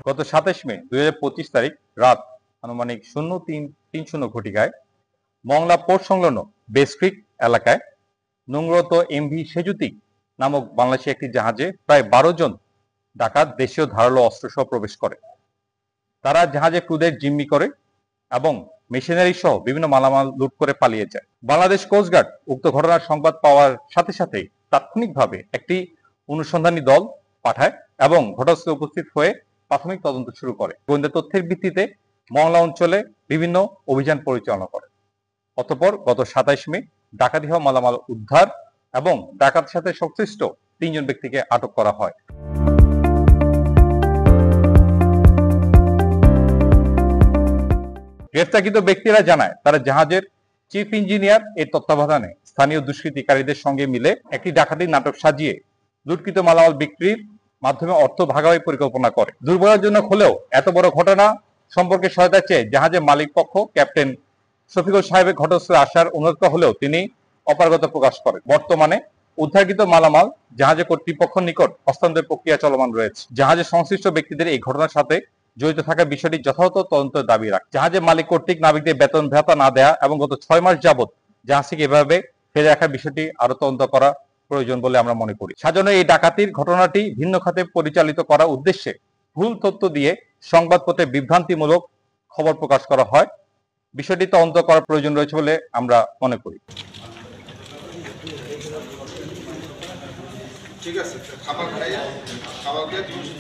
গত 27 মে 2025 তারিখ রাত আনুমানিক 03:30 ঘটিকায় মংলা পোর্ট সংলগ্ন বেসক্রিক এলাকায় নোংরত এমভি সেজুতি নামক বাংলাদেশি একটি জাহাজে প্রায় 12 জন ডাকাত দেশীয় ধারালো অস্ত্রসহ প্রবেশ করে। তারা জাহাজে ক্রুদের জিম্মি করে এবং মেশিনারি সহ বিভিন্ন মালামাল লুট করে পালিয়ে যায়। বাংলাদেশ কোস্টগার্ড উক্ত ঘটনার সংবাদ পাওয়ার সাথে সাথে তাৎক্ষণিকভাবে একটি অনুসন্ধানী দল পাঠায় এবং ঘটনাস্থলে উপস্থিত হয়ে প্রাথমিক তদন্ত শুরু করে। গোয়েন্দা তথ্যের ভিত্তিতে মংলা অঞ্চলে বিভিন্ন অভিযান পরিচালনা করে। অতঃপর গত 27 মে ডাকাতি হওয়া মালামাল উদ্ধার এবং ডাকাতের সাথে সংশ্লিষ্ট 3 জন ব্যক্তিকে আটক করা হয়। গ্রেফতারকৃত ব্যক্তিরা জানায় তারা জাহাজের চিফ ইঞ্জিনিয়ার এর তত্ত্বাবধানে স্থানীয় দুষ্কৃতিকারীদের সঙ্গে মিলে একটি ডাকাতির নাটক সাজিয়ে লুটকৃত মালামাল বিক্রির মাধ্যমে অর্থ ভাগাভাগি পরিকল্পনা করে। দুর্ভাগ্যজনক হলেও এত বড় ঘটনা সম্পর্কে সহায়তা চেয়ে জাহাজের মালিক পক্ষ ক্যাপ্টেন শফিকুল সাহেবের ঘটনাস্থলে আসার অনুরোধ হলেও তিনি অপারগতা প্রকাশ করেন। বর্তমানে উদ্ধারকৃত মালামাল জাহাজের কর্তৃপক্ষের নিকট হস্তান্তরের প্রক্রিয়া চলমান রয়েছে। জাহাজের সংশ্লিষ্ট ব্যক্তিদের এই ঘটনার সাথে জড়িত থাকার বিষয়টি যথাযথ তদন্তের দাবি রাখে। জাহাজের মালিক কর্তৃক নাবিকদের বেতন ভাতা না দেয়া এবং গত 6 মাস যাবৎ জাহাজটিকে এভাবে ফেলে রাখার বিষয়টি আরো তদন্ত করা প্রয়োজন বলে আমরা মনে করি। সাজানো এই ডাকাতির ঘটনাটি ভিন্ন খাতে পরিচালিত করার উদ্দেশ্যে ভুল তথ্য দিয়ে সংবাদপত্রে বিভ্রান্তিমূলক খবর প্রকাশ করা হয়। বিষয়টি তদন্ত করার প্রয়োজন রয়েছে বলে আমরা মনে করি। ঠিক আছে, খাবার খাইয়া